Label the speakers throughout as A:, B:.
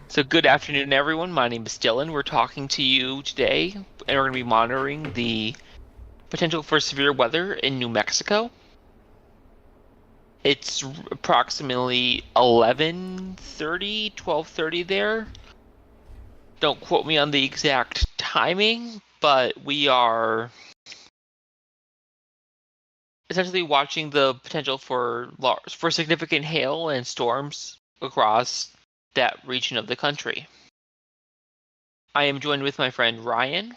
A: So good afternoon, everyone. My name is Dylan. We're talking to you today, and we're going to be monitoring the potential for severe weather in New Mexico. It's approximately 11:30, 12:30 there. Don't quote me on the exact timing, but we are essentially watching the potential for significant hail and storms across that region of the country. I am joined with my friend Ryan.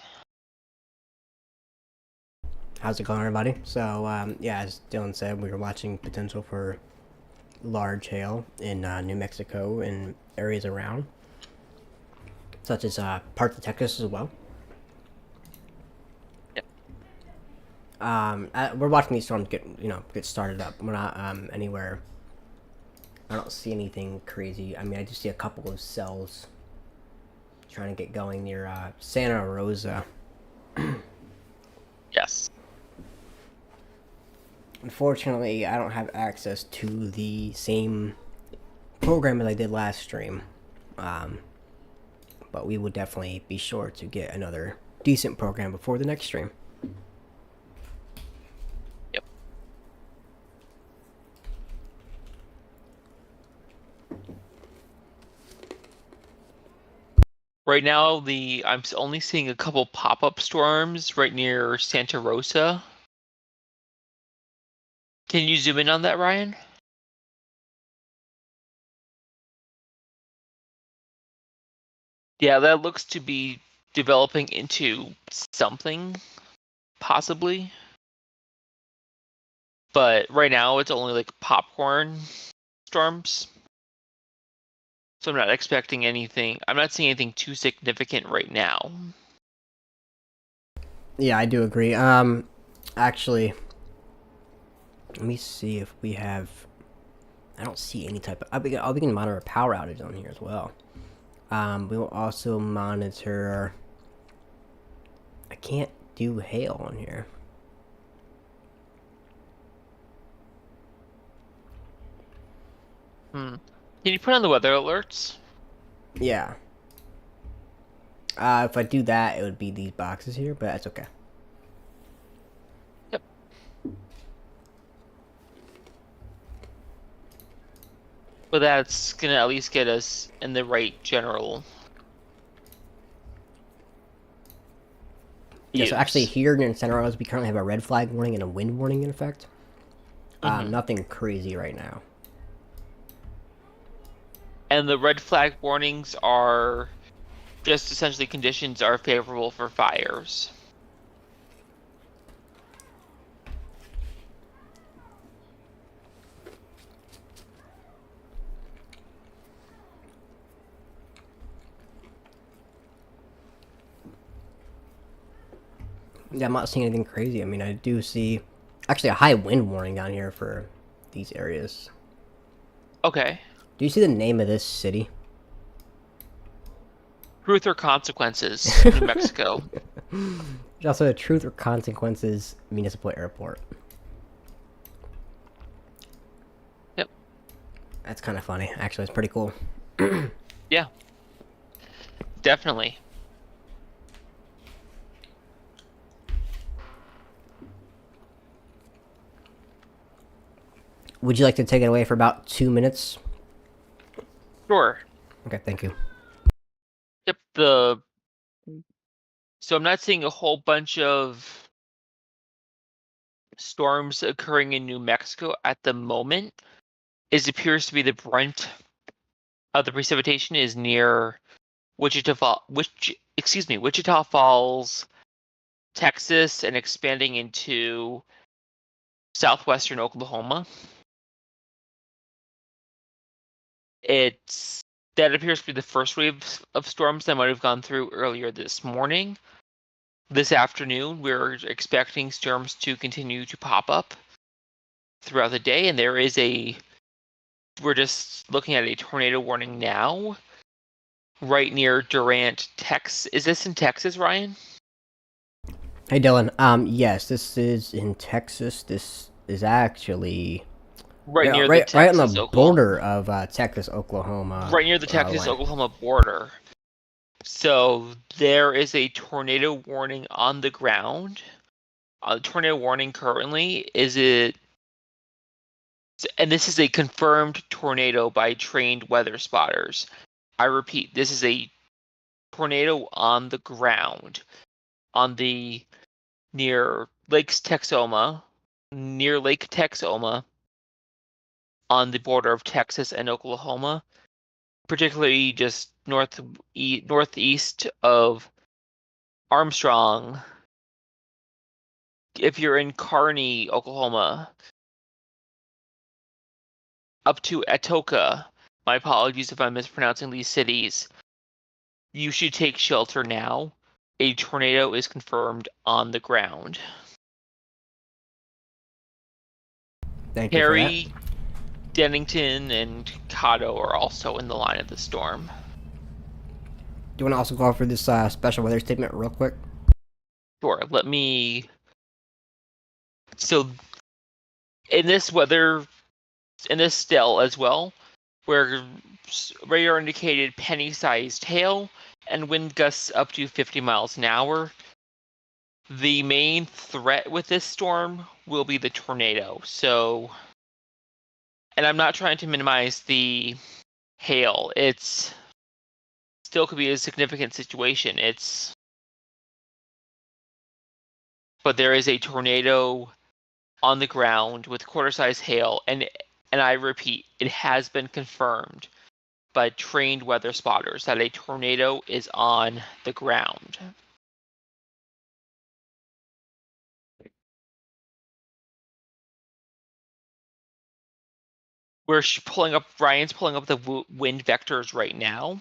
B: How's it going, everybody? So, yeah, as Dylan said, we were watching potential for large hail in New Mexico and areas around, such as parts of Texas as well. We're watching these storms get started up. We're not anywhere. I don't see anything crazy. I mean, I just see a couple of cells trying to get going near Santa Rosa.
A: Yes.
B: Unfortunately, I don't have access to the same program as I did last stream. Um, but we will definitely be sure to get another decent program before the next stream.
A: Yep. Right now, I'm only seeing a couple pop-up storms right near Santa Rosa. Can you zoom in on that, Ryan? Yeah, that looks to be developing into something, possibly. But right now, it's only like popcorn storms. So I'm not expecting anything. I'm not seeing anything too significant right now.
B: Yeah, I do agree. Actually, let me see if we have. I don't see any type of. We can monitor a power outage on here as well. We will also monitor. I can't do hail on here.
A: Can you put on the weather alerts?
B: Yeah. If I do that, it would be these boxes here, but that's okay.
A: Yep. But that's gonna at least get us in the right general.
B: Yeah, so actually
A: Use.
B: here in Santa Rosa, we currently have a red flag warning and a wind warning in effect.
A: Mm-hmm.
B: Nothing crazy right now.
A: And the red flag warnings are just essentially conditions are favorable for fires.
B: Yeah, I'm not seeing anything crazy. I mean, I do see actually a high wind warning down here for these areas.
A: Okay.
B: Do you see the name of this city?
A: Truth or consequences, New Mexico.
B: There's also a Truth or Consequences Municipal Airport.
A: Yep.
B: That's kind of funny. Actually, it's pretty cool.
A: Yeah. Definitely.
B: Would you like to take it away for about 2 minutes?
A: Sure.
B: Okay, thank you.
A: Yep. So I'm not seeing a whole bunch of storms occurring in New Mexico at the moment. It appears to be the brunt of the precipitation is near Wichita Falls, Texas, and expanding into southwestern Oklahoma. It's that appears to be the first wave of storms that might have gone through earlier this morning. This afternoon, we're expecting storms to continue to pop up throughout the day, and we're just looking at a tornado warning now, right near Durant, Texas. Is this in Texas, Ryan?
B: Hey, Dylan. Yes, this is in Texas. This is actually
A: right
B: Yeah,
A: near the
B: right on the
A: Texas Oklahoma,
B: border of Texas, Oklahoma
A: right near the Texas
B: line.
A: Oklahoma border. So there is a tornado warning on the ground. The tornado warning currently is it, and this is a confirmed tornado by trained weather spotters. I repeat, this is a tornado on the ground on the near Lake Texoma, on the border of Texas and Oklahoma, particularly just northeast of Armstrong. If you're in Kearney, Oklahoma, up to Atoka, my apologies if I'm mispronouncing these cities, you should take shelter now. A tornado is confirmed on the ground.
B: Thank you for that.
A: Perry, Dennington, and Caddo are also in the line of the storm.
B: Do you want to also go over this special weather statement real quick?
A: Sure, let me. So, in this still as well, where radar indicated penny-sized hail and wind gusts up to 50 miles an hour. The main threat with this storm will be the tornado. So, and I'm not trying to minimize the hail. It's still could be a significant situation. But there is a tornado on the ground with quarter-size hail, and I repeat, it has been confirmed by trained weather spotters that a tornado is on the ground. Ryan's pulling up the wind vectors right now.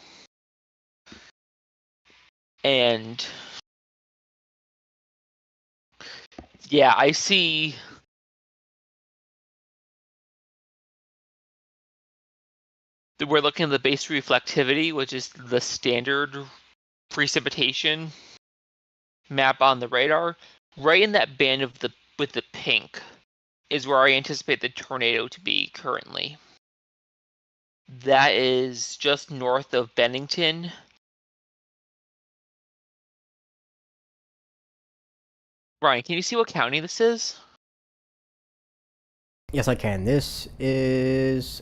A: And yeah, I see that we're looking at the base reflectivity, which is the standard precipitation map on the radar. Right in that band of with the pink is where I anticipate the tornado to be currently. That is just north of Bennington. Ryan, can you see what county this is?
B: Yes, I can. This is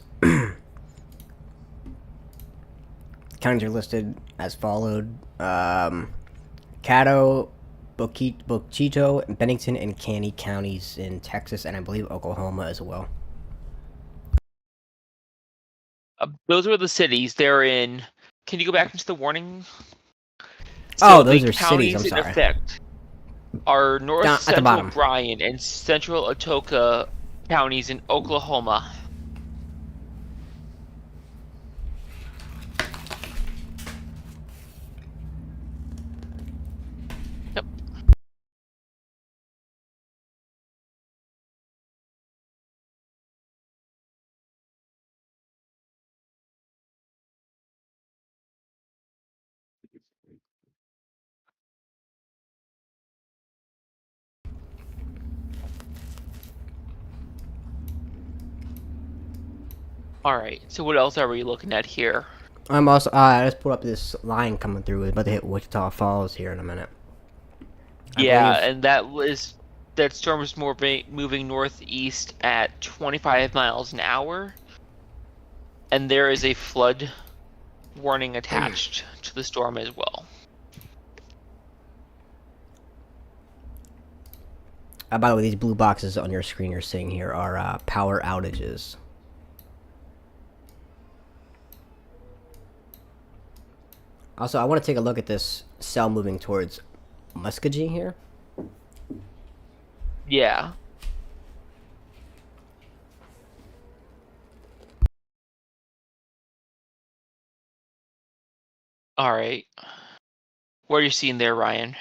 B: counties are listed as followed: Caddo, Bochito, Bennington, and Caney counties in Texas, and I believe Oklahoma as well.
A: Those are the cities. They're in. Can you go back into the warning?
B: So those are cities. I'm sorry.
A: In effect are North Central
B: Bryan
A: and Central Atoka counties in Oklahoma. Yep. All right. So what else are we looking at here?
B: I'm also I just pulled up this line coming through. It's about to hit Wichita Falls here in a minute.
A: And that storm is moving northeast at 25 miles an hour, and there is a flood warning attached to the storm as well.
B: By the way, these blue boxes on your screen you're seeing here are power outages. Also, I want to take a look at this cell moving towards Muskogee here.
A: Yeah. All right. What are you seeing there, Ryan?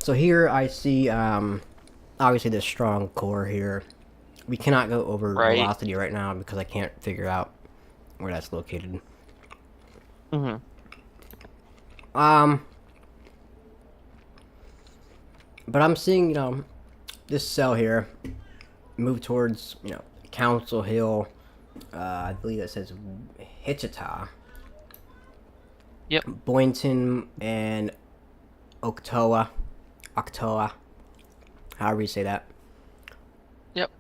B: So here I see, obviously this strong core here. We cannot go over velocity right now because I can't figure out where that's located.
A: Mm-hmm.
B: But I'm seeing, this cell here move towards Council Hill. I believe that says Wichita,
A: Yep.
B: Boynton, and Octoa, however you say that.
A: Yep.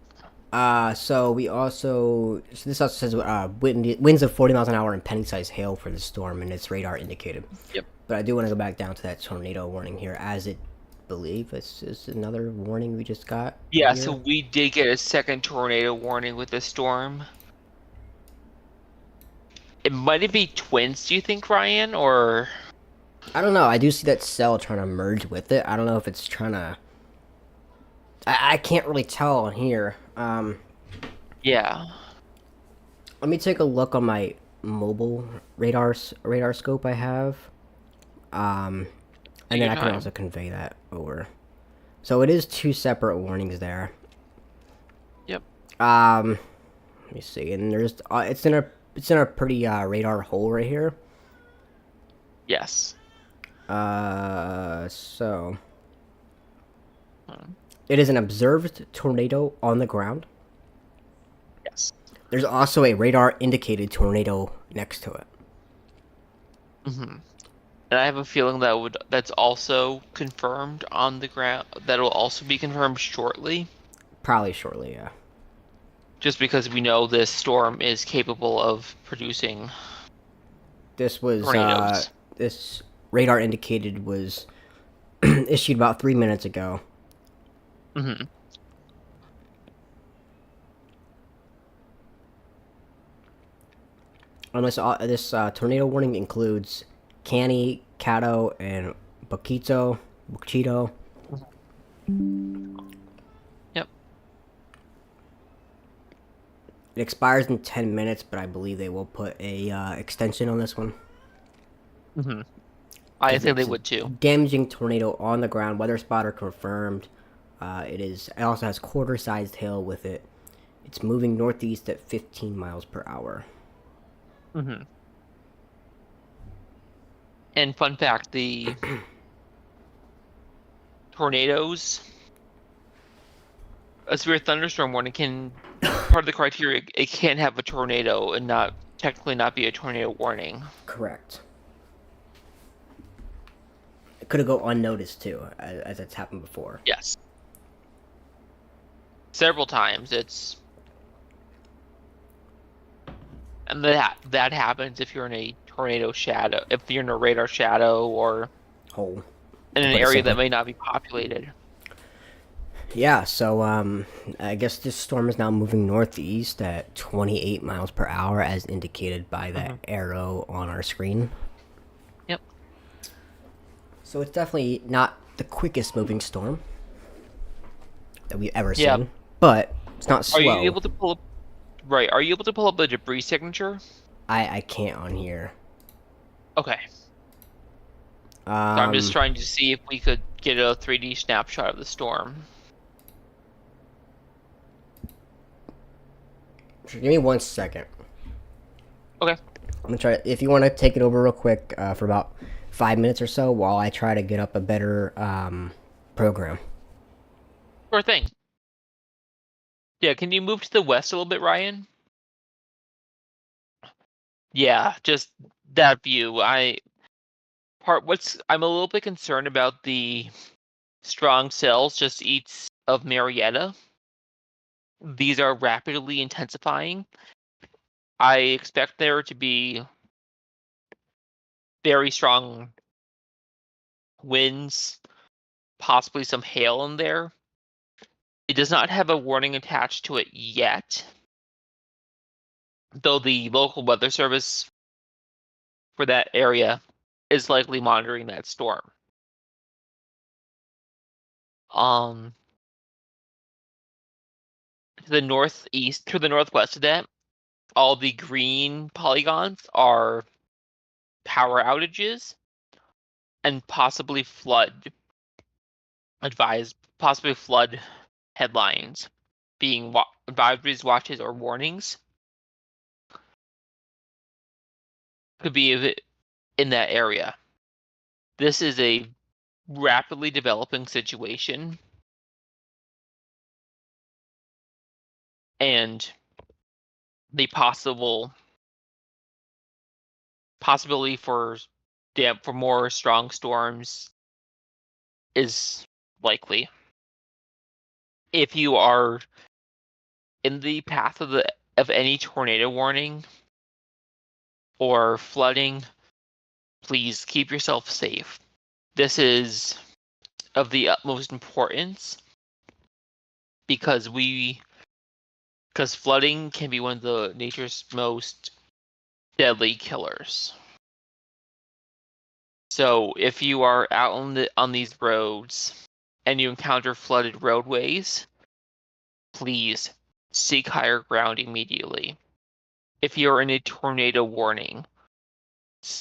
B: So this also says winds of 40 miles an hour and penny-sized hail for the storm, and its radar indicated.
A: Yep.
B: But I do want to go back down to that tornado warning here, as it believe this is another warning we just got.
A: Yeah,
B: here.
A: so we did get a second tornado warning with the storm. It might be twins, do you think, Ryan? Or
B: I don't know. I do see that cell trying to merge with it. I don't know if it's trying to. I can't really tell on here.
A: yeah.
B: Let me take a look on my mobile radar scope I have. And then I can also convey that over. So it is two separate warnings there.
A: Yep.
B: Let me see. And there's it's in a pretty radar hole right here.
A: Yes.
B: So it is an observed tornado on the ground.
A: Yes.
B: There's also a radar indicated tornado next to it.
A: Mm-hmm. And I have a feeling that's also confirmed on the ground. That'll also be confirmed shortly.
B: Probably shortly, yeah.
A: Just because we know this storm is capable of producing
B: This was
A: tornadoes.
B: This radar indicated was issued about 3 minutes ago.
A: Mm-hmm.
B: This tornado warning includes Canny, Caddo, and Boquito.
A: Yep.
B: It expires in 10 minutes, but I believe they will put a extension on this one.
A: Mm-hmm. I think they would too.
B: Damaging tornado on the ground. Weather spotter confirmed. It also has quarter-sized hail with it. It's moving northeast at 15 miles per hour.
A: Mm-hmm. And fun fact, the tornadoes, a severe thunderstorm warning part of the criteria, it can't have a tornado and technically not be a tornado warning.
B: Correct. It could have go unnoticed too, as it's happened before.
A: Yes. Several times and that happens if you're in a tornado shadow, if you're in a radar shadow or
B: hole
A: in an area that may not be populated.
B: Yeah, so I guess this storm is now moving northeast at 28 miles per hour as indicated by that arrow on our screen.
A: Yep.
B: So it's definitely not the quickest moving storm that we've ever seen, but it's not slow.
A: Are you able to pull up? Right. Are you able to pull up the debris signature?
B: I can't on here.
A: Okay. So I'm just trying to see if we could get a 3D snapshot of the storm.
B: Give me 1 second.
A: Okay.
B: I'm gonna try. If you want to take it over real quick for about 5 minutes or so, while I try to get up a better program.
A: Sure thing. Yeah, can you move to the west a little bit, Ryan? Yeah, just that view. I'm a little bit concerned about the strong cells just east of Marietta. These are rapidly intensifying. I expect there to be very strong winds, possibly some hail in there. It does not have a warning attached to it yet, though the local weather service for that area is likely monitoring that storm. To the northwest of that, all the green polygons are power outages and possibly flood headlines being advisories, watches, or warnings. Could be in that area. This is a rapidly developing situation. and the possibility for more strong storms is likely. If you are in the path of any tornado warning or flooding, please keep yourself safe. This is of the utmost importance because flooding can be one of the nature's most deadly killers. So if you are out on these roads and you encounter flooded roadways, please seek higher ground immediately. If you're in a tornado warning,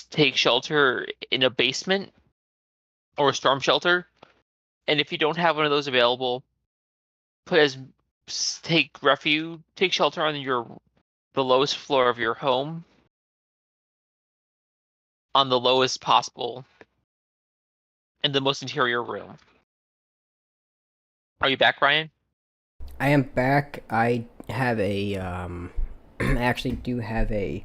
A: take shelter in a basement or a storm shelter. And if you don't have one of those available, take shelter on the lowest floor of your home, on the lowest possible, in the most interior room. Are you back, Ryan?
B: I am back. I have a I actually do have a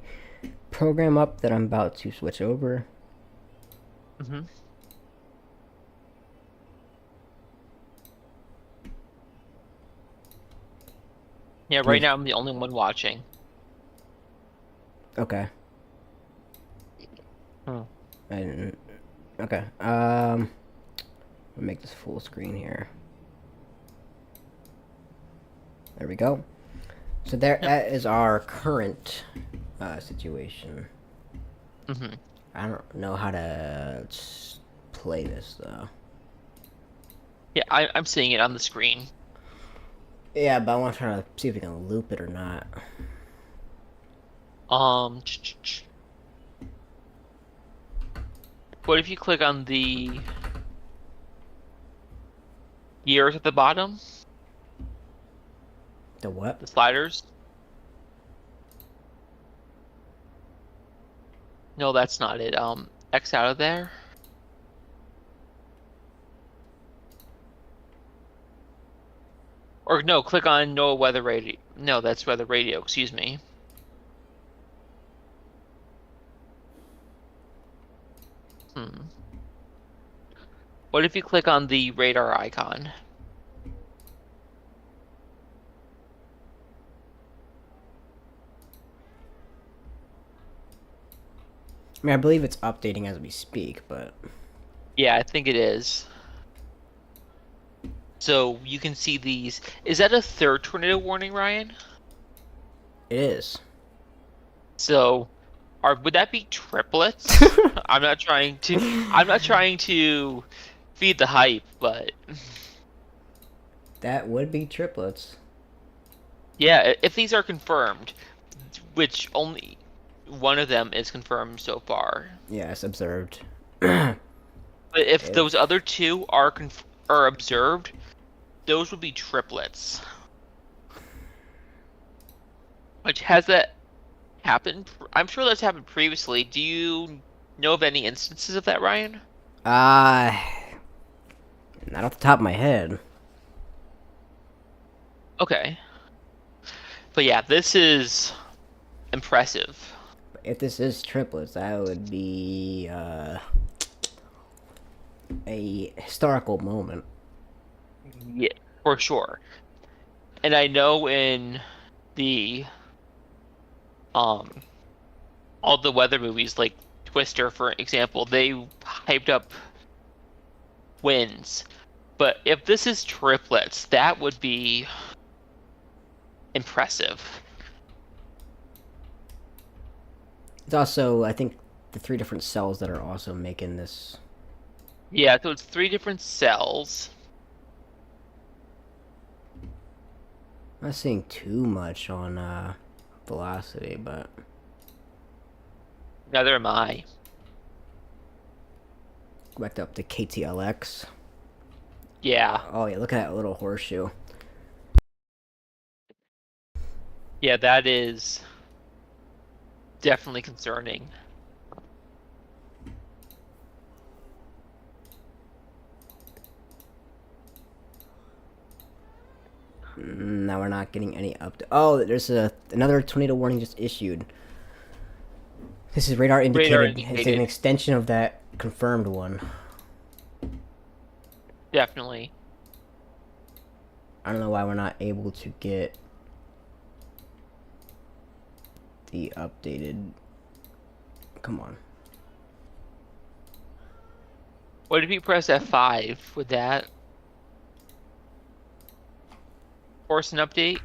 B: program up that I'm about to switch over.
A: Mm-hmm. Yeah, right now I'm the only one watching.
B: Okay.
A: Hmm.
B: Okay. I'll make this full screen here. There we go. So that is our current situation.
A: Mm-hmm.
B: I don't know how to play this though.
A: Yeah, I'm seeing it on the screen.
B: Yeah, but I want to try to see if we can loop it or not.
A: What if you click on the gears at the bottom?
B: The what?
A: The sliders? No, that's not it. X out of there. Or no, click on NOAA weather radio. No, that's weather radio, excuse me. What if you click on the radar icon?
B: I mean, I believe it's updating as we speak, but...
A: Yeah, I think it is. So you can see these. Is that a third tornado warning, Ryan?
B: It is.
A: So, would that be triplets? I'm not trying to feed the hype, but
B: that would be triplets.
A: Yeah, if these are confirmed, which only one of them is confirmed so far.
B: Yes, observed.
A: But if those other two are observed, those would be triplets. Which has that happened? I'm sure that's happened previously. Do you know of any instances of that, Ryan?
B: Not off the top of my head.
A: Okay. But yeah, this is impressive.
B: If this is triplets, that would be a historical moment.
A: Yeah, for sure. And I know in the all the weather movies like Twister, for example, they hyped up winds. But if this is triplets, that would be impressive.
B: It's also, I think, the 3 different cells that are also making this.
A: Yeah, so it's 3 different cells.
B: I'm not seeing too much on velocity, but
A: Neither am I.
B: go back up to KTLX.
A: Yeah.
B: Oh yeah, look at that little horseshoe.
A: Yeah, that is definitely concerning.
B: No, we're not getting any update. Oh, there's another tornado warning just issued. This is radar indicated. It's an extension of that confirmed one.
A: Definitely.
B: I don't know why we're not able to get the updated. Come on.
A: What if you press F5? Would that force an update?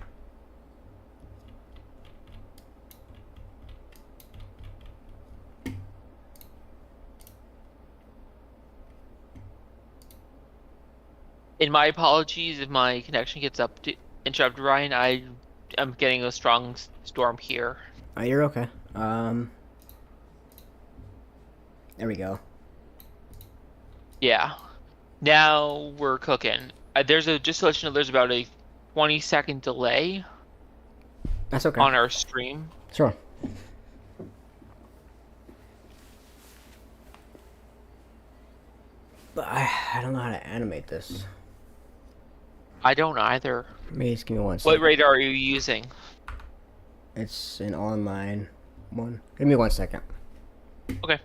A: In my apologies if my connection gets interrupted, Ryan. I'm getting a strong storm here.
B: Oh, you're okay. There we go.
A: Yeah. Now we're cooking. Just to let you know, there's about a 20-second delay.
B: That's okay.
A: On our stream.
B: Sure. But I don't know how to animate this.
A: I don't either.
B: Maybe just give me 1 second.
A: What radar are you using?
B: It's an online one. Give me 1 second.
A: Okay.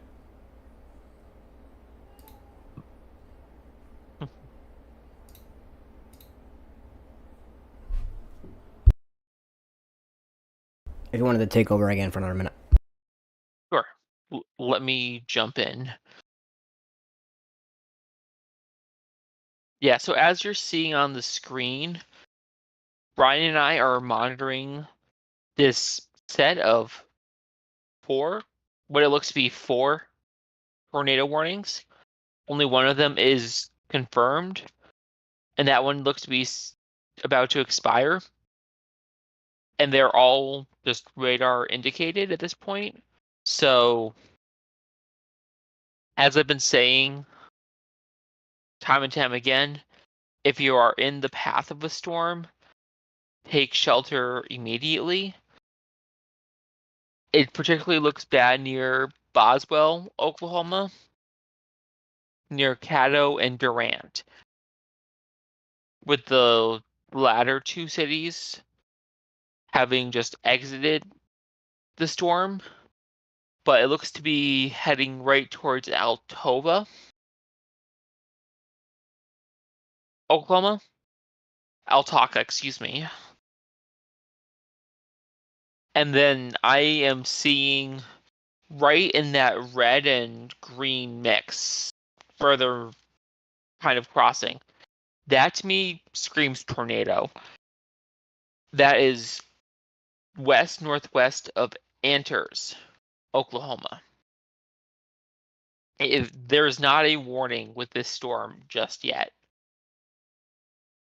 B: If you wanted to take over again for another minute.
A: Sure. Let me jump in. Yeah, so as you're seeing on the screen, Brian and I are monitoring this set of what it looks to be 4 tornado warnings. Only one of them is confirmed, and that one looks to be about to expire. And they're all just radar indicated at this point. So, as I've been saying time and time again, if you are in the path of a storm, take shelter immediately. It particularly looks bad near Boswell, Oklahoma, near Caddo and Durant, with the latter 2 cities having just exited the storm. But it looks to be heading right towards Altova, Oklahoma. Altaka, excuse me. And then I am seeing right in that red and green mix, further kind of crossing. That to me screams tornado. That is west-northwest of Antlers, Oklahoma. There's not a warning with this storm just yet.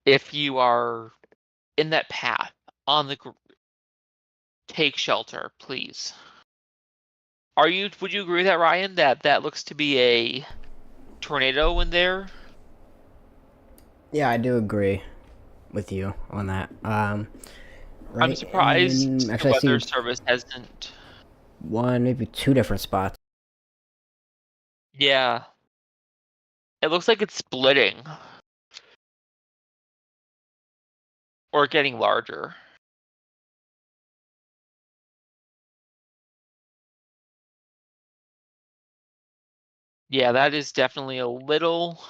A: If you are in that path take shelter, please. Would you agree with that, Ryan, that looks to be a tornado in there?
B: Yeah, I do agree with you on that. Right,
A: I'm surprised the Weather Service hasn't.
B: 1, maybe 2 different spots.
A: Yeah. It looks like it's splitting. Or getting larger. Yeah, that is definitely a little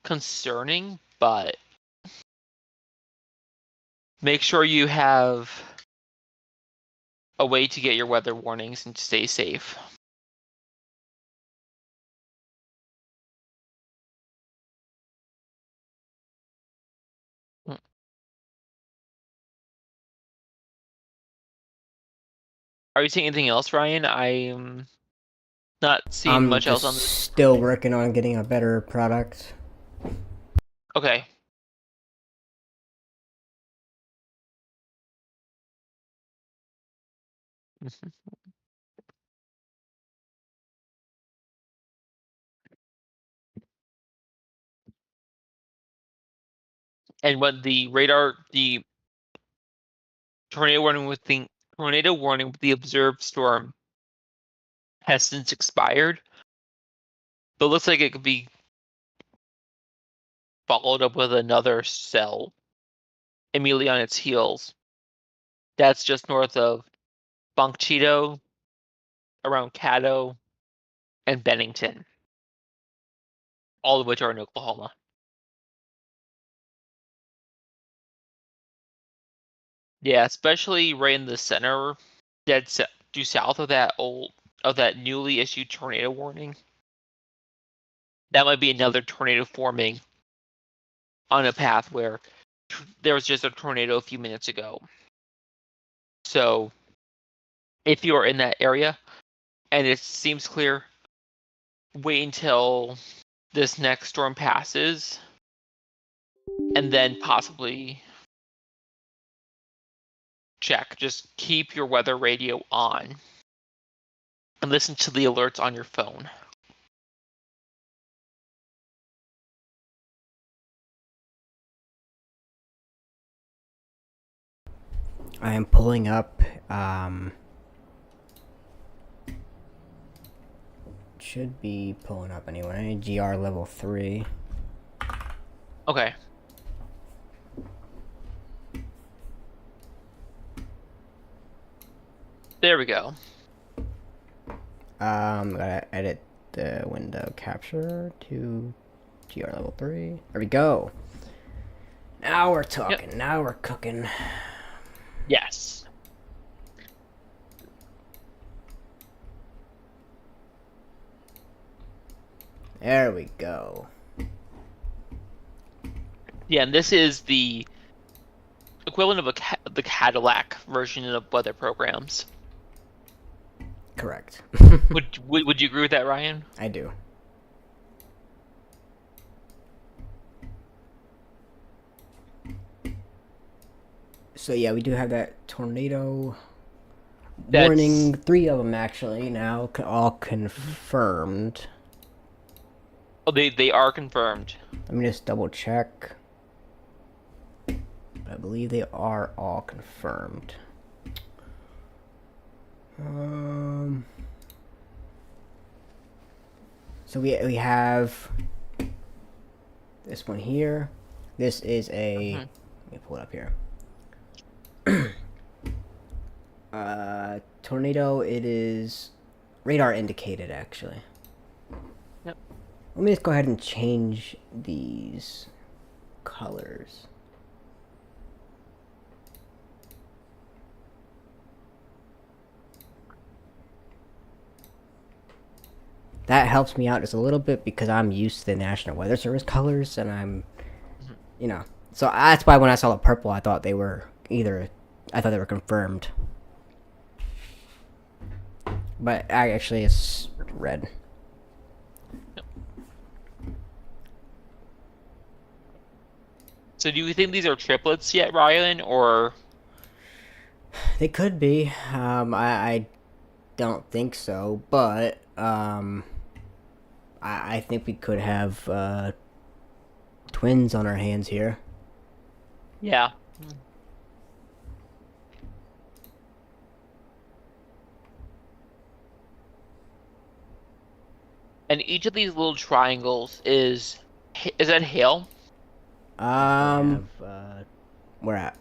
A: concerning, but make sure you have a way to get your weather warnings and stay safe. Are you seeing anything else, Ryan? I'm not seeing much else on this.
B: I'm still working on getting a better product.
A: Okay. And when the tornado warning with the observed storm has since expired, but it looks like it could be followed up with another cell immediately on its heels. That's just north of Bunk Cheeto, around Caddo, and Bennington, all of which are in Oklahoma. Yeah, especially right in the center, due south of that newly issued tornado warning. That might be another tornado forming on a path where there was just a tornado a few minutes ago. So, if you are in that area and it seems clear, wait until this next storm passes, and then possibly check. Just keep your weather radio on and listen to the alerts on your phone.
B: I am pulling up. Should be pulling up anyway. GR level 3.
A: Okay. There we go.
B: Gotta edit the window capture to GR level 3. There we go. Now we're talking. Yep. Now we're cooking.
A: Yes.
B: There we go.
A: Yeah, and this is the equivalent of the Cadillac version of weather programs.
B: Correct.
A: Would you agree with that, Ryan?
B: I do. So yeah, we do have that tornado warning. 3 of them actually now, all confirmed.
A: Oh, they are confirmed.
B: Let me just double check. I believe they are all confirmed. So we have this one here. This is a. Let me pull it up here. Tornado. It is radar indicated actually.
A: Yep.
B: Let me just go ahead and change these colors. That helps me out just a little bit because I'm used to the National Weather Service colors, and I'm, so that's why when I saw the purple, I thought they were confirmed. But actually, it's red.
A: Yep. So do you think these are triplets yet, Ryan, or?
B: They could be. I don't think so, but I think we could have twins on our hands here.
A: Yeah. And each of these little triangles is that hail?
B: Where at?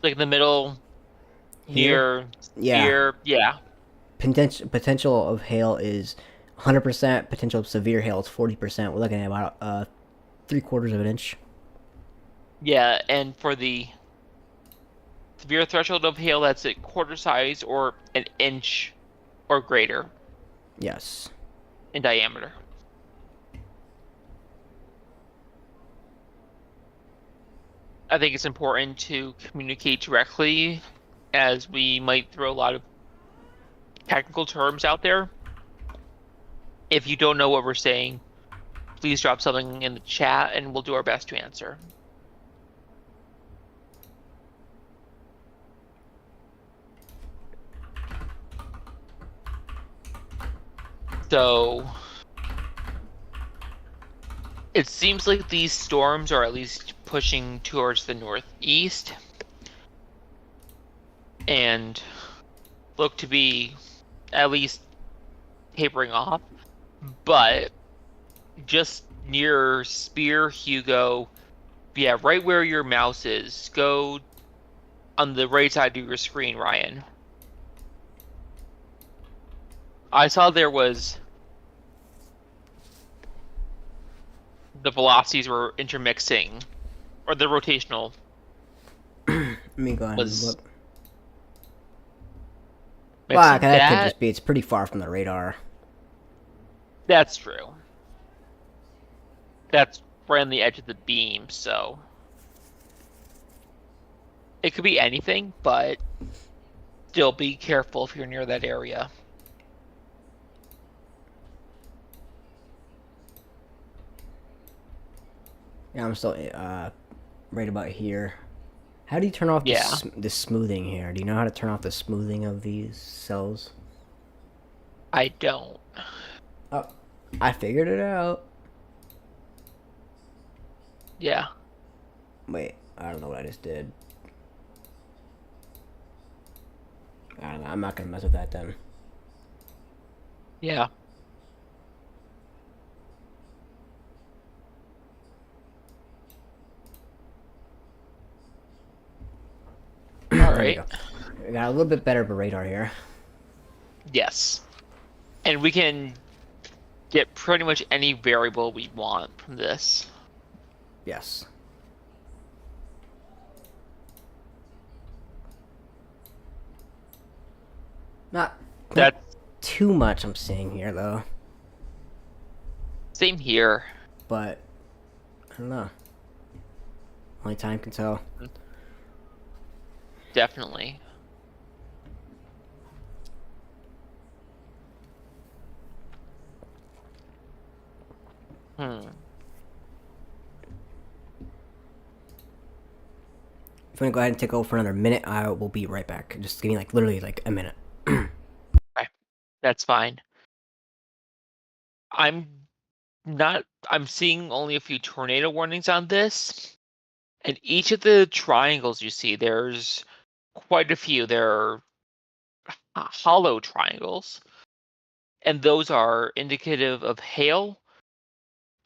A: Like in the middle,
B: here?
A: Here, yeah.
B: Potential of hail is 100%. Potential of severe hail is 40%. We're looking at about 3/4 of an inch.
A: Yeah, and for the severe threshold of hail, that's a quarter size or an inch or greater.
B: Yes.
A: In diameter. I think it's important to communicate directly, as we might throw a lot of technical terms out there. If you don't know what we're saying, please drop something in the chat and we'll do our best to answer. So it seems like these storms are at least pushing towards the northeast and look to be at least tapering off, but just near Spear, Hugo, Yeah, right where your mouse is. Go on the right side of your screen, Ryan. I saw there was the velocities were intermixing, or the rotational
B: Let me go ahead and
A: was
B: look. Well,
A: mixing.
B: that could just be. It's pretty far from the radar.
A: That's true. That's right on the edge of the beam, so it could be anything, but still be careful if you're near that area.
B: Yeah, I'm still right about here. How do you turn off
A: Yeah,
B: the smoothing here? Do you know how to turn off the smoothing of these cells?
A: I don't.
B: Oh, I figured it out.
A: Yeah.
B: Wait, I don't know what I just did. I don't know. I'm not gonna mess with that then.
A: Yeah. All
B: There we
A: right.
B: go. We got a little bit better of a radar here.
A: Yes. And we can get pretty much any variable we want from this.
B: Yes. Not
A: That's
B: too much I'm seeing here though,
A: same here.
B: but I don't know. Only time can tell.
A: Definitely. Hmm.
B: If you want to go ahead and take over for another minute, I will be right back. Just give me like literally like a minute.
A: Okay. That's fine. I'm I'm seeing only a few tornado warnings on this. And each of the triangles you see, there's quite a few. There are hollow triangles, and those are indicative of hail.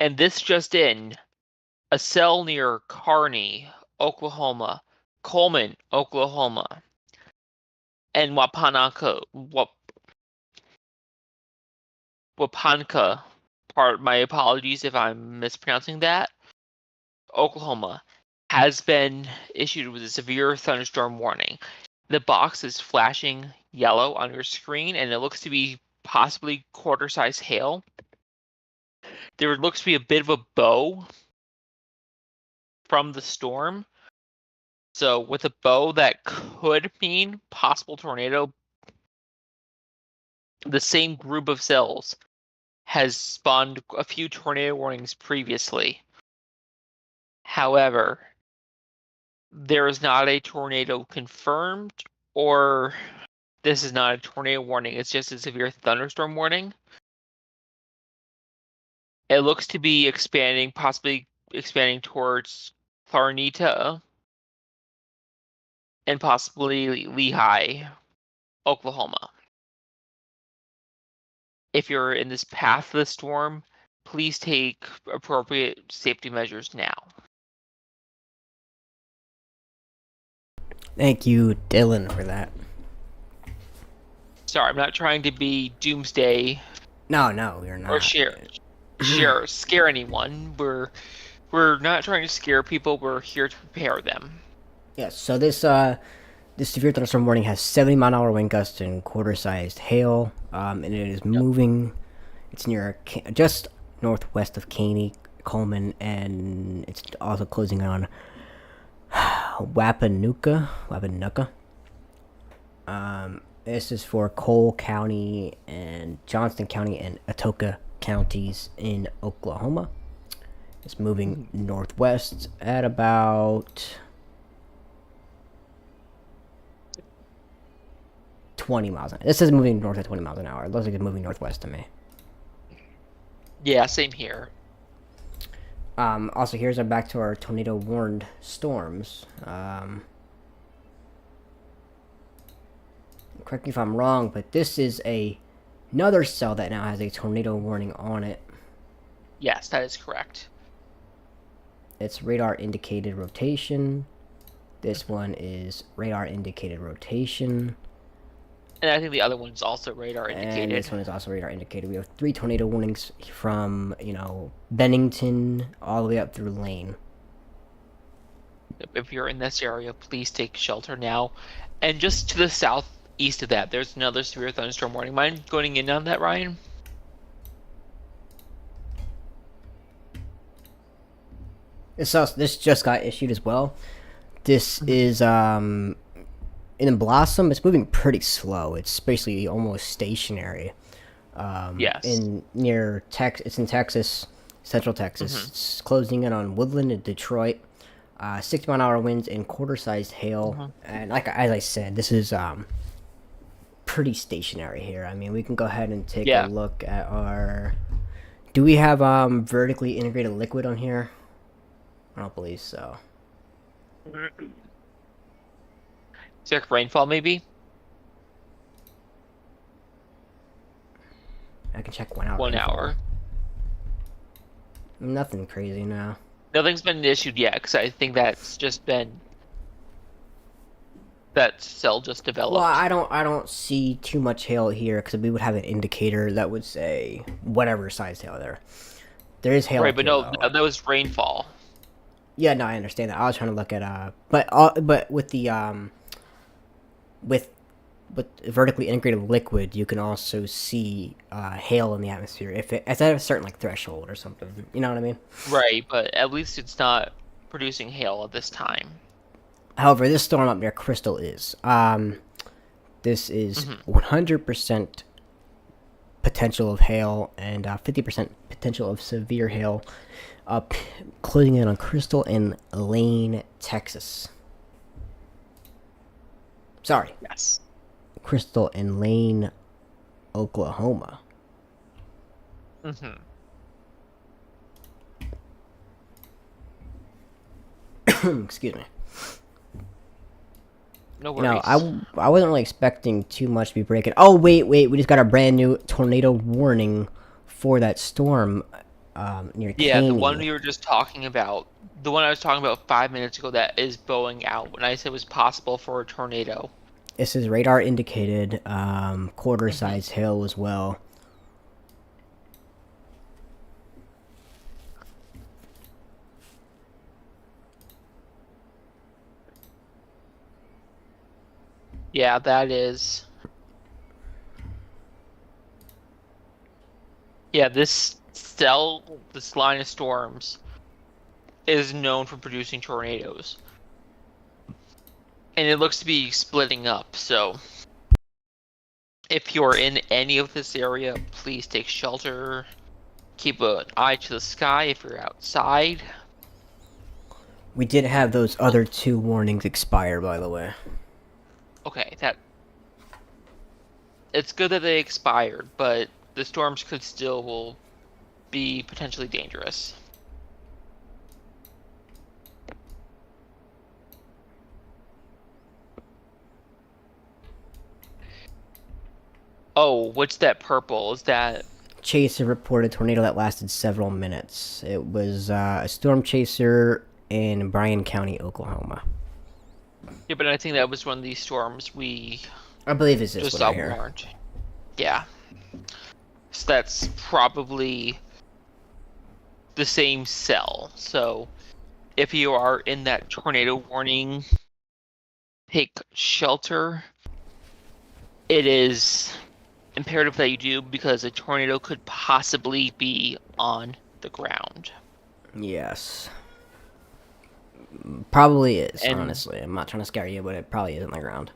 A: And this just in, a cell near Kearney, Oklahoma, Coleman, Oklahoma, and Wapanka, my apologies if I'm mispronouncing that, Oklahoma, has been issued with a severe thunderstorm warning. The box is flashing yellow on your screen, and it looks to be possibly quarter-size hail. There looks to be a bit of a bow from the storm. So with a bow, that could mean possible tornado. The same group of cells has spawned a few tornado warnings previously. However, there is not a tornado confirmed, or this is not a tornado warning, it's just a severe thunderstorm warning. It looks to be expanding, possibly expanding towards Clarnita and possibly Lehigh, Oklahoma. If you're in this path of the storm, please take appropriate safety measures now.
B: Thank you, Dylan, for that.
A: Sorry, I'm not trying to be doomsday
B: No, we're
A: or
B: not.
A: scare anyone. We're not trying to scare people. We're here to prepare them.
B: Yes. So this severe thunderstorm warning has 70-mile-an-hour wind gusts and quarter-sized hail. And it is moving. It's near just northwest of Caney, Coleman, and it's also closing on Wapanuka. This is for Cole County and Johnston County and Atoka counties in Oklahoma. It's moving northwest at about 20 miles an hour. This is moving north at 20 miles an hour. It looks like it's moving northwest to me.
A: Yeah, same here.
B: Also, here's back to our tornado warned storms. Correct me if I'm wrong, but this is another cell that now has a tornado warning on it.
A: Yes, that is correct.
B: It's radar indicated rotation. This one is radar indicated rotation.
A: And I think the other one's also radar indicated.
B: And this one is also radar indicated. We have 3 tornado warnings from, Bennington all the way up through Lane.
A: If you're in this area, please take shelter now. And just to the southeast of that, there's another severe thunderstorm warning. Mind going in on that, Ryan?
B: This just got issued as well. This is in Blossom. It's moving pretty slow. It's basically almost stationary.
A: Yes.
B: It's in Texas, Central Texas. It's closing in on Woodland and Detroit. 60-mile-an-hour winds and quarter-sized hail. And as I said, this is pretty stationary here. I mean, we can go ahead and take a look at our. Do we have vertically integrated liquid on here? I don't believe so.
A: Check rainfall, maybe?
B: I can check 1 hour.
A: 1 hour.
B: Nothing crazy now.
A: Nothing's been issued yet, because I think that's just been... That cell just developed.
B: Well, I don't see too much hail here, because we would have an indicator that would say whatever size hail there. There is hail.
A: Right, but no, that was rainfall.
B: Yeah, no, I understand that. I was trying to look at but with the with vertically integrated liquid, you can also see hail in the atmosphere if it's at a certain threshold or something. You know what I mean?
A: Right, but at least it's not producing hail at this time.
B: However, this storm up near Crystal is. This is 100% potential of hail and 50% potential of severe hail. Closing in on Crystal and Lane, Texas. Sorry.
A: Yes.
B: Crystal and Lane, Oklahoma. Excuse me.
A: No worries.
B: I wasn't really expecting too much to be breaking. Oh, wait. We just got a brand new tornado warning for that storm near Caney.
A: Yeah, the one we were just talking about. The one I was talking about 5 minutes ago that is bowing out when I said it was possible for a tornado.
B: This is radar indicated, quarter-sized hail as well.
A: Yeah, that is. Yeah, this line of storms is known for producing tornadoes. And it looks to be splitting up, so if you're in any of this area, please take shelter. Keep an eye to the sky if you're outside.
B: We did have those other 2 warnings expire, by the way.
A: Okay, it's good that they expired, but the storms will be potentially dangerous. Oh, what's that purple? Is that...
B: Chaser reported tornado that lasted several minutes. It was a storm chaser in Bryan County, Oklahoma.
A: Yeah, but I think that was one of these storms
B: I believe it's this
A: just
B: one here.
A: warned. Yeah. So that's probably the same cell. So if you are in that tornado warning, take shelter. It is imperative that you do because a tornado could possibly be on the ground.
B: Yes. Probably is, honestly. I'm not trying to scare you, but it probably is on the ground.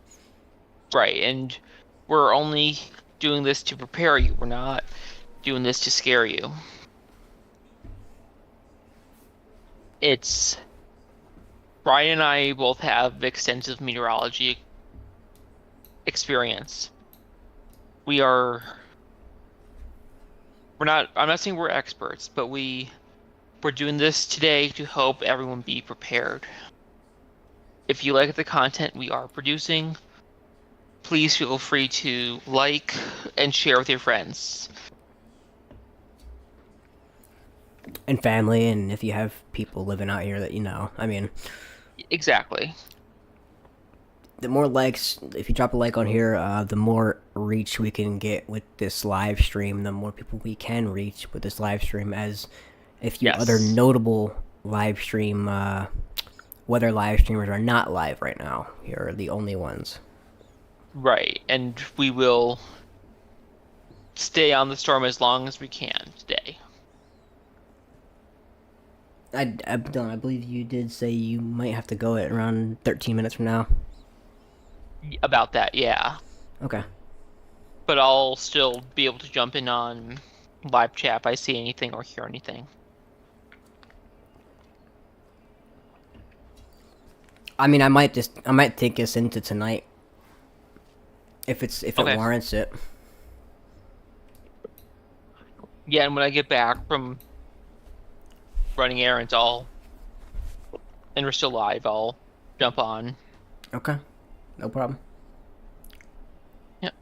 A: Right, and we're only doing this to prepare you. We're not doing this to scare you. Brian and I both have extensive meteorology experience. I'm not saying we're experts, but we're doing this today to help everyone be prepared. If you like the content we are producing, please feel free to like and share with your friends.
B: and family, and if you have people living out here that you know. I mean,
A: Exactly.
B: the more likes, if you drop a like on here, the more reach we can get with this live stream, the more people we can reach with this live stream, as a few
A: Yes.
B: other notable live stream, weather live streamers are not live right now. Here are the only ones.
A: Right, and we will stay on the storm as long as we can today.
B: Dylan, I believe you did say you might have to go at around 13 minutes from now.
A: About that, yeah.
B: Okay.
A: But I'll still be able to jump in on live chat if I see anything or hear anything.
B: I mean, I might take us into tonight if it
A: Okay.
B: warrants it.
A: Yeah, and when I get back from running errands, and we're still live, I'll jump on.
B: Okay. No problem.
A: Yep.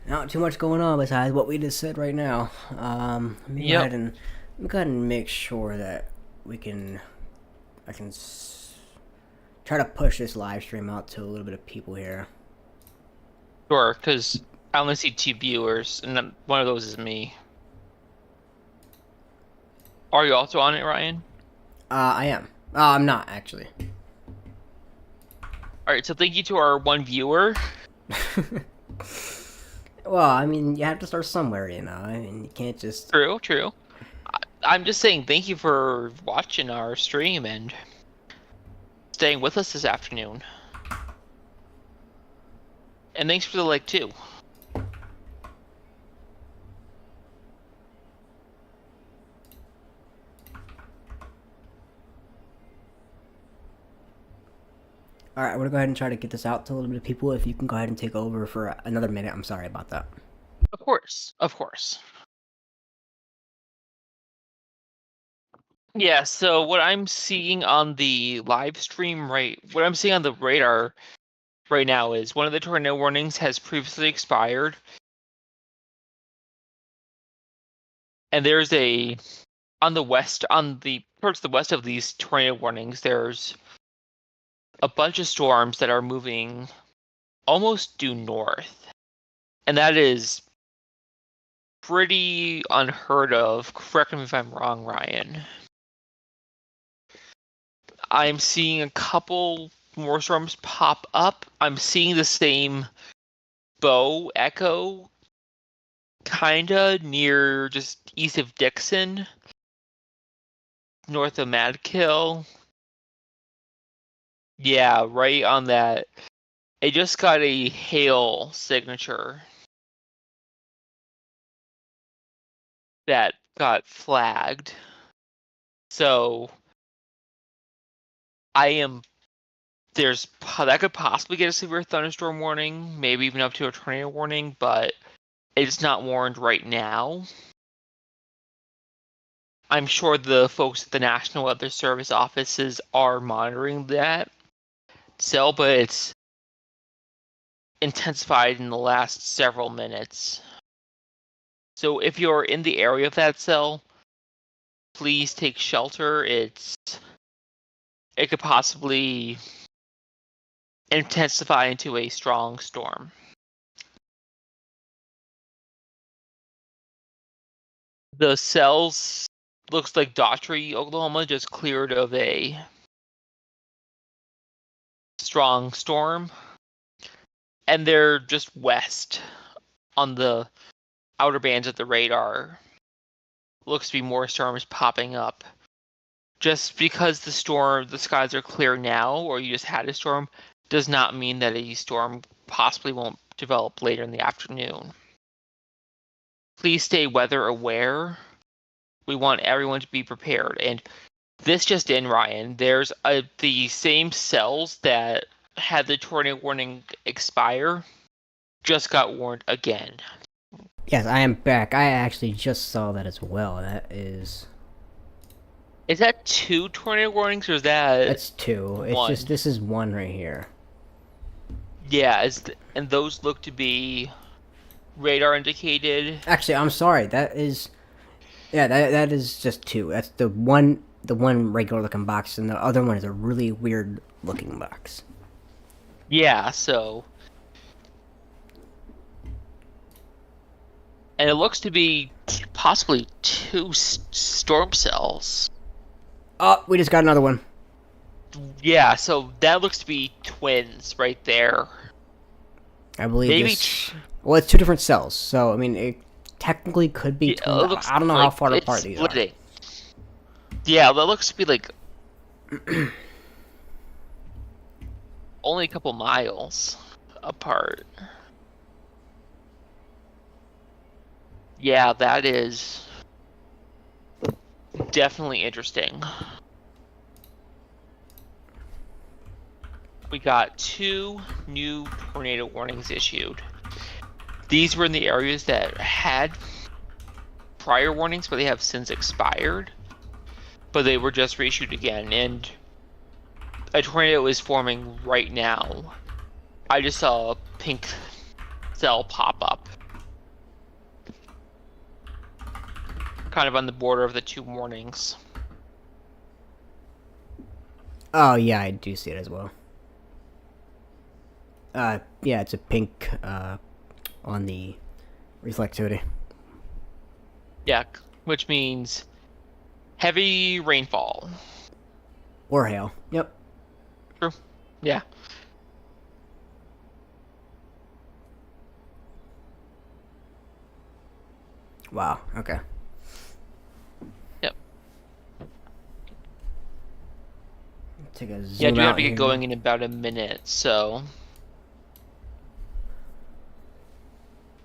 B: Not too much going on besides what we just said right now. Let me go ahead and make sure that I can try to push this live stream out to a little bit of people here.
A: Sure, because I only see 2 viewers, and then one of those is me. Are you also on it, Ryan?
B: I am. I'm not actually.
A: Alright, so thank you to our 1 viewer.
B: Well, I mean, you have to start somewhere, you know. I mean, you can't just.
A: True. I'm just saying thank you for watching our stream and staying with us this afternoon. And thanks for the like, too.
B: Alright, I'm gonna go ahead and try to get this out to a little bit of people. If you can go ahead and take over for another minute, I'm sorry about that.
A: Of course. Yeah, so what I'm seeing on the live stream what I'm seeing on the radar right now is one of the tornado warnings has previously expired. And there's towards the west of these tornado warnings, there's a bunch of storms that are moving almost due north. And that is pretty unheard of. Correct me if I'm wrong, Ryan. I'm seeing a couple more storms pop up. I'm seeing the same bow echo kinda near just east of Dixon, north of Madkill. Yeah, right on that. It just got a hail signature that got flagged. So that could possibly get a severe thunderstorm warning, maybe even up to a tornado warning, but it's not warned right now. I'm sure the folks at the National Weather Service offices are monitoring that cell, but it's intensified in the last several minutes. So if you're in the area of that cell, please take shelter. It could possibly intensify into a strong storm. The cells looks like Daughtry, Oklahoma, just cleared of a strong storm, and they're just west on the outer bands of the radar. Looks to be more storms popping up. Just because the skies are clear now, or you just had a storm, does not mean that a storm possibly won't develop later in the afternoon. Please stay weather aware. We want everyone to be prepared. And this just in, Ryan, there's the same cells that had the tornado warning expire just got warned again.
B: Yes, I am back. I actually just saw that as well. That is.
A: Is that 2 tornado warnings, or is that?
B: That's 2. It's
A: one?
B: just this is 1 right here.
A: Yeah, and those look to be radar indicated.
B: Actually, I'm sorry. That is, yeah, that is just two. That's the one regular looking box, and the other one is a really weird looking box.
A: Yeah, so and it looks to be possibly two storm cells.
B: Oh, we just got another one.
A: Yeah, so that looks to be twins right there.
B: I believe
A: Maybe
B: this. Well, it's two different cells, so I mean, it technically could be
A: yeah,
B: twin.
A: it looks
B: I don't know how
A: like
B: far
A: it's
B: apart these are.
A: splitting. Yeah, that looks to be like only a couple miles apart. Yeah, that is definitely interesting. We got 2 new tornado warnings issued. These were in the areas that had prior warnings, but they have since expired. But they were just reissued again, and a tornado is forming right now. I just saw a pink cell pop up. Kind of on the border of the 2 warnings.
B: Oh yeah, I do see it as well. Yeah, it's a pink on the reflectivity.
A: Yeah, which means heavy rainfall.
B: Or hail. Yep.
A: True. Yeah.
B: Wow. Okay.
A: Yep.
B: Take a zoom
A: Yeah, I do have
B: out
A: to get
B: here.
A: going in about a minute, so.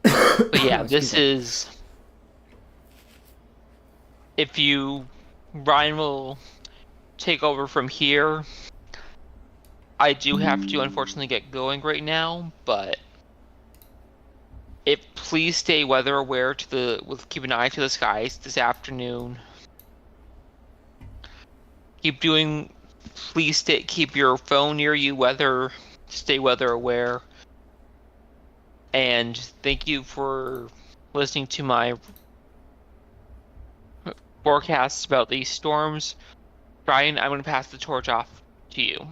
A: But yeah,
B: Excuse
A: this
B: me.
A: is. If you. Ryan will take over from here. I do have to unfortunately get going right now, but. Please stay weather aware keep an eye to the skies this afternoon. Please keep your phone near you, stay weather aware. And thank you for listening to my forecasts about these storms. Brian, I'm going to pass the torch off to you.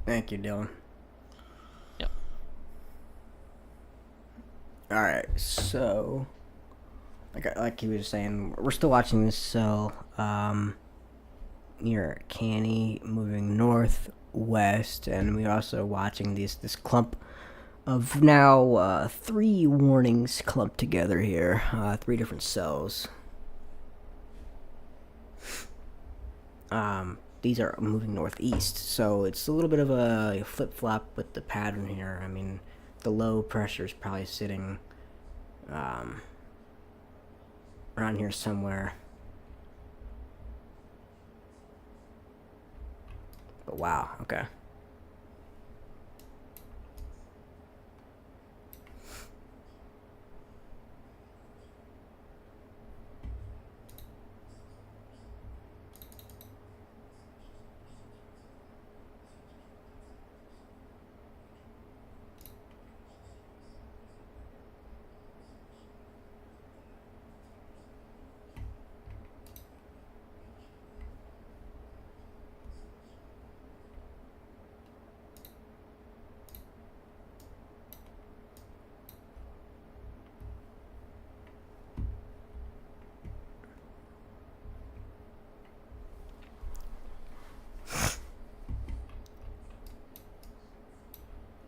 B: Thank you, Dylan.
A: Yep.
B: All right, so like he was saying, we're still watching this cell near Canny moving northwest, and we're also watching this clump of now 3 warnings clumped together here, 3 different cells. These are moving northeast, so it's a little bit of a flip-flop with the pattern here. I mean, the low pressure is probably sitting around here somewhere. But wow, okay.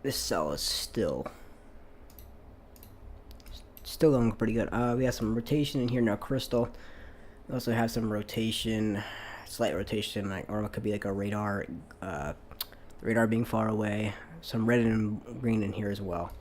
B: This cell is still going pretty good. We have some rotation in here now, Crystal. We also have some rotation, slight rotation, or it could be like a radar, radar being far away. Some red and green in here as well.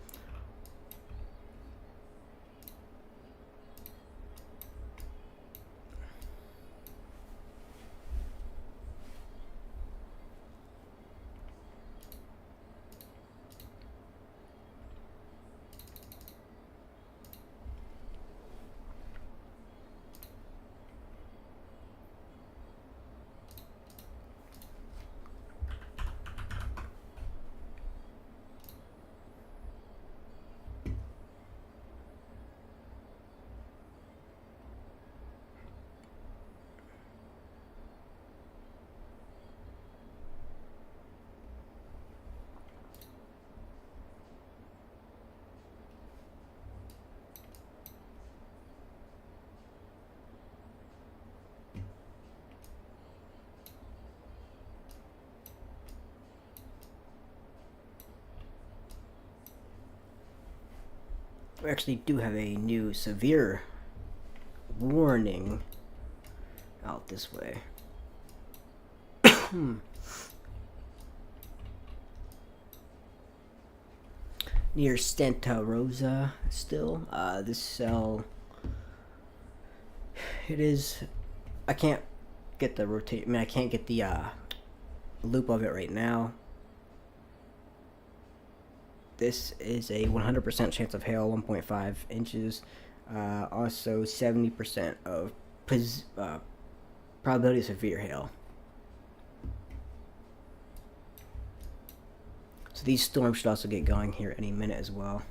B: We actually do have a new severe warning out this way. Near Santa Rosa still. This cell, it is, I can't get the rotate, I can't get the loop of it right now. This is a 100% chance of hail, 1.5 inches. Also 70% of probability of severe hail. So these storms should also get going here any minute as well.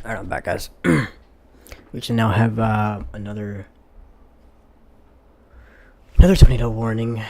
B: Alright, I'm back, guys. We should now have another tornado warning.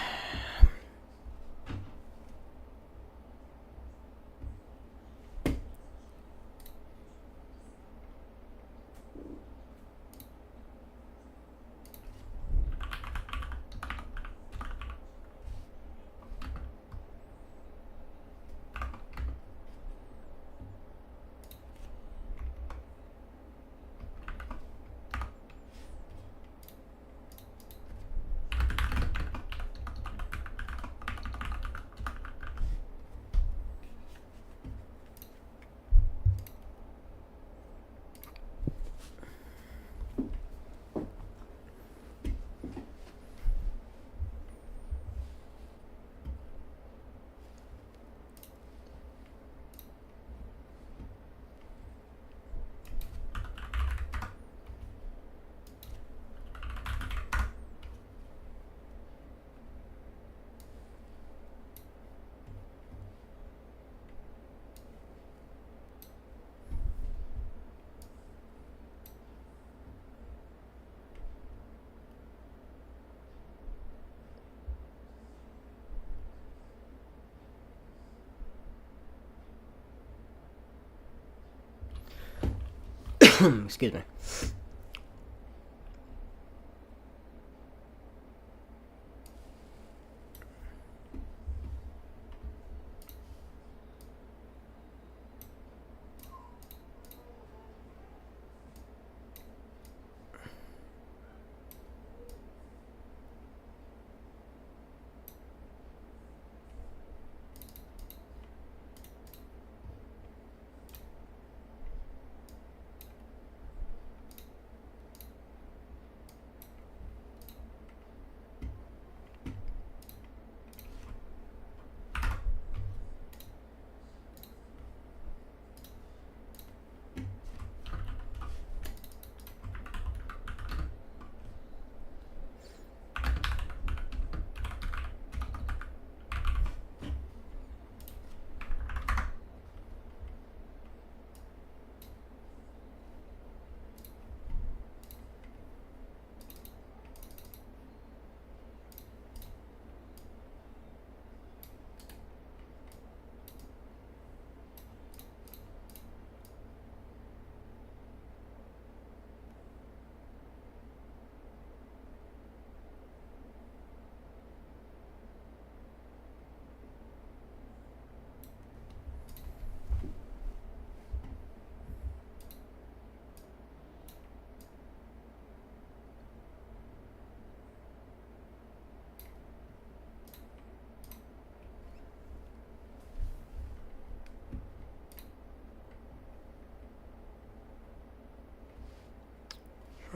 B: Excuse me.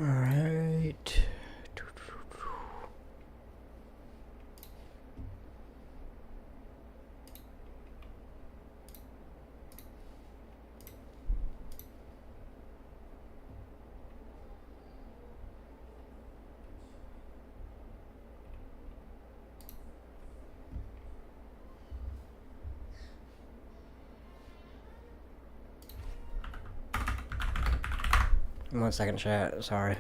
B: Alright. One second, chat. Sorry.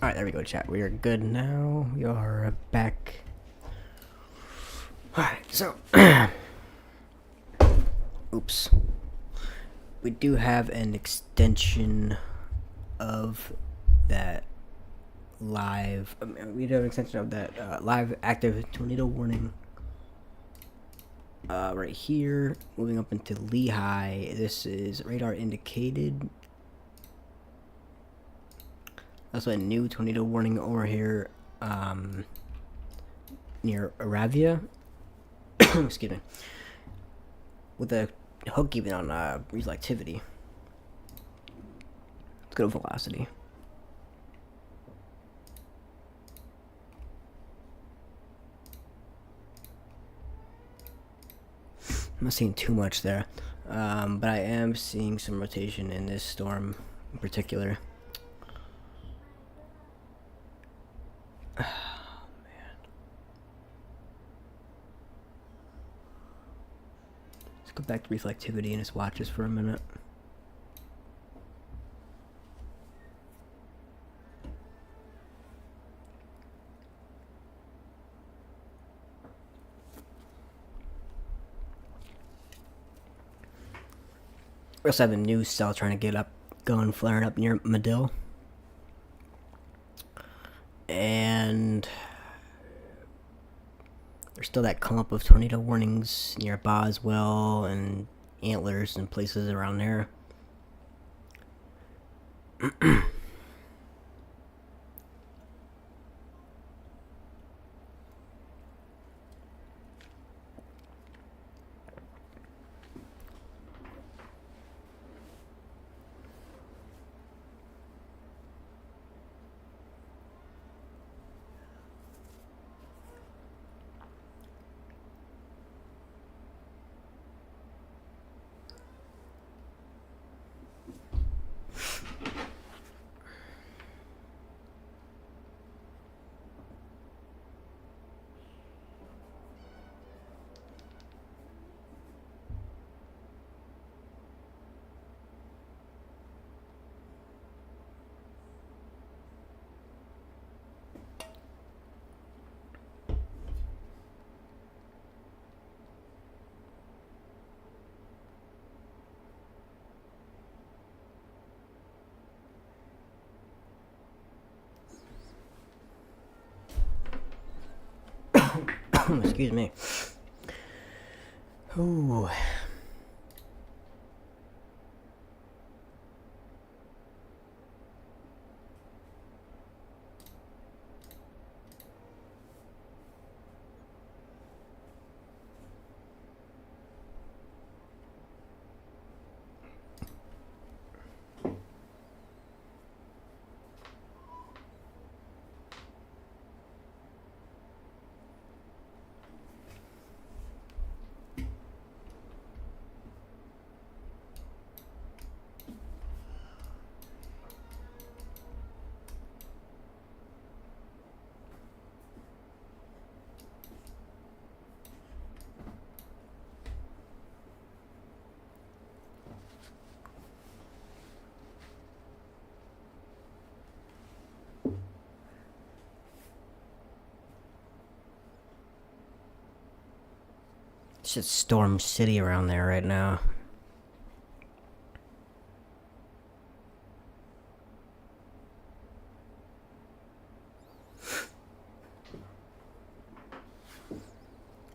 B: Alright, there we go, chat. We are good now. We are back. Alright, so. Oops. We do have an extension of that live. We do have an extension of that live active tornado warning. Right here, moving up into Lehigh. This is radar indicated. Also a new tornado warning over here. near Aravia. Excuse me. With a hook even on reflectivity. Let's go to velocity. I'm not seeing too much there, but I am seeing some rotation in this storm in particular. Oh, man. Let's go back to reflectivity and just watch this for a minute. We also have a new cell trying to get up, going flaring up near Medill. And there's still that clump of tornado warnings near Boswell and Antlers and places around there. Excuse me. Ooh. It's just Storm City around there right now.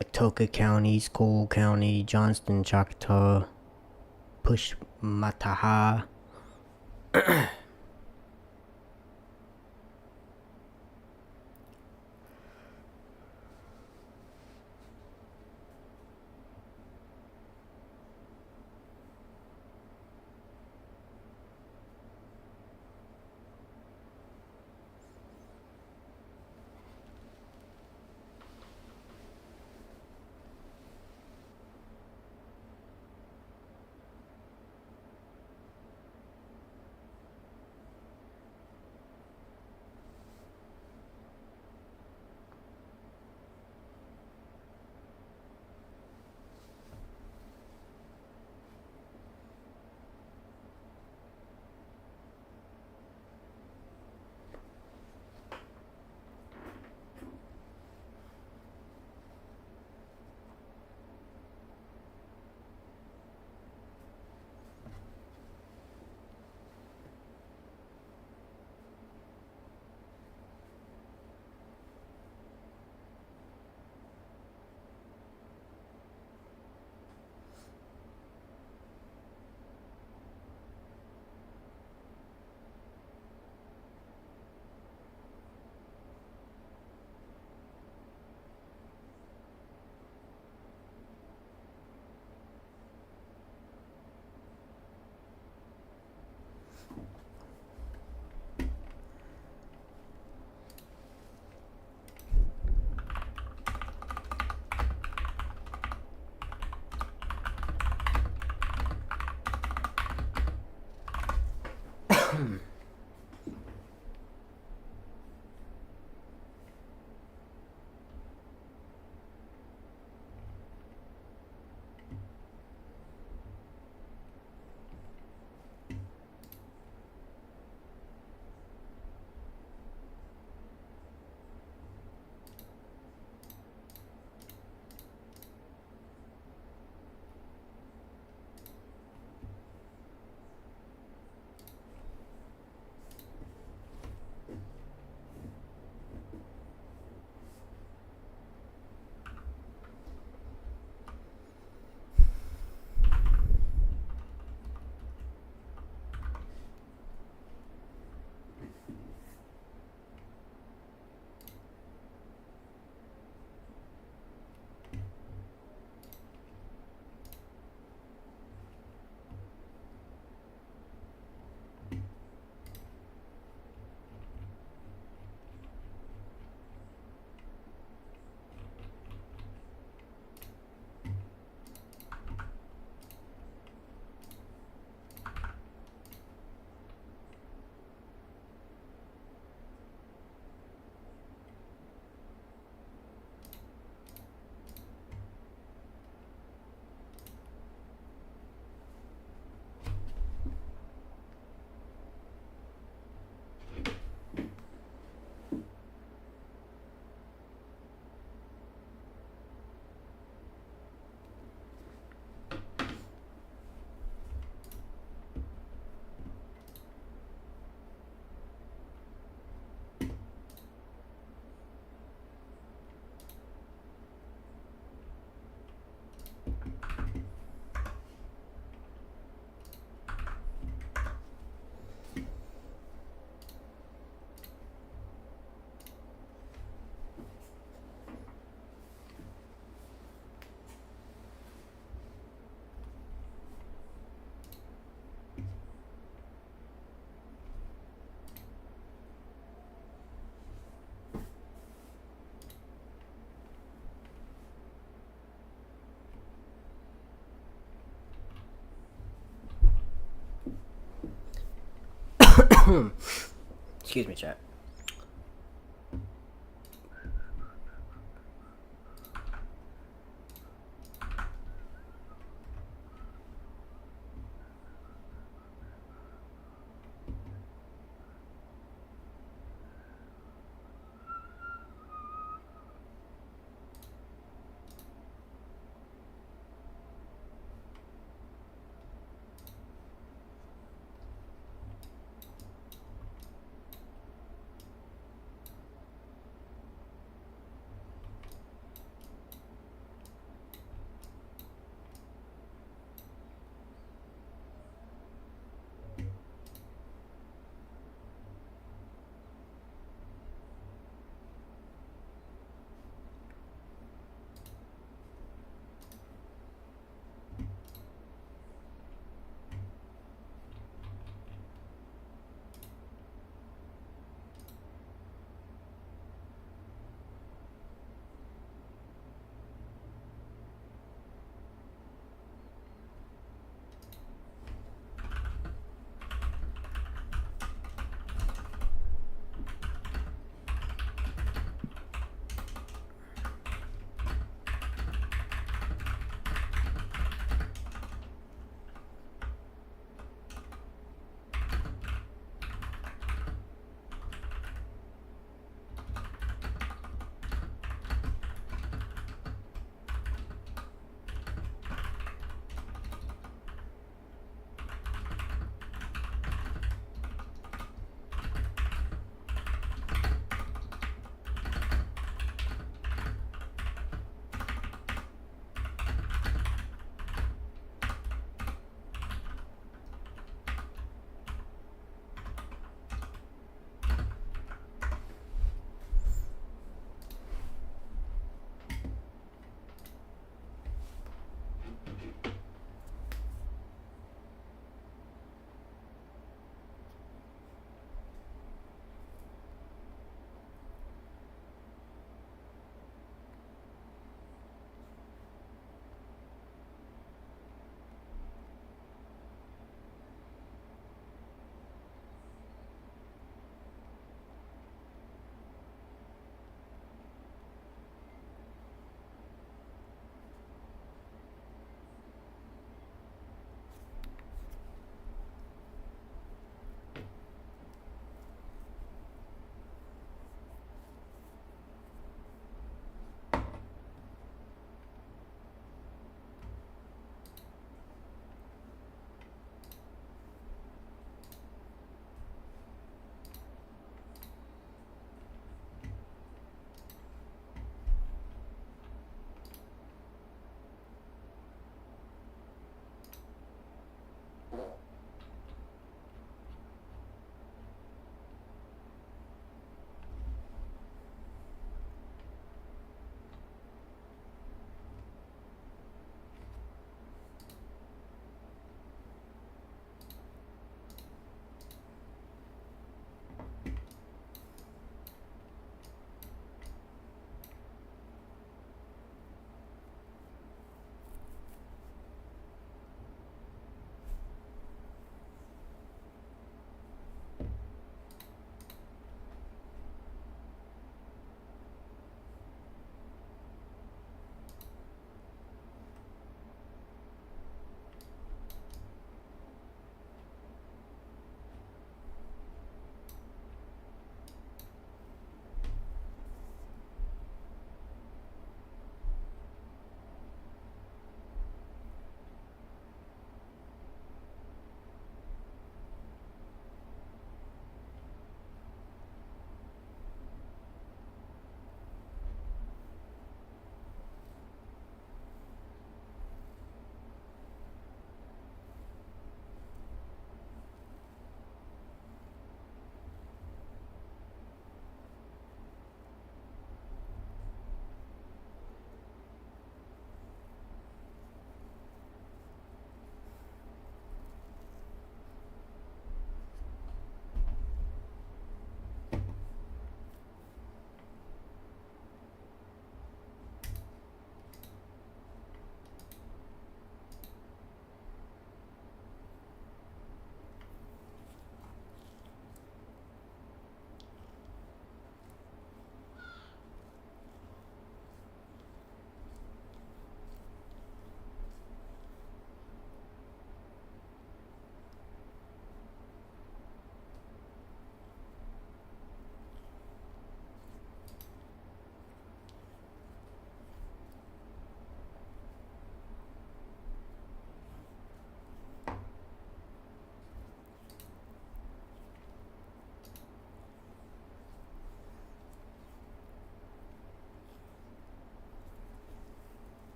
B: Atoka County, Cole County, Johnston, Choctaw, Push Mataha. Excuse me, chat.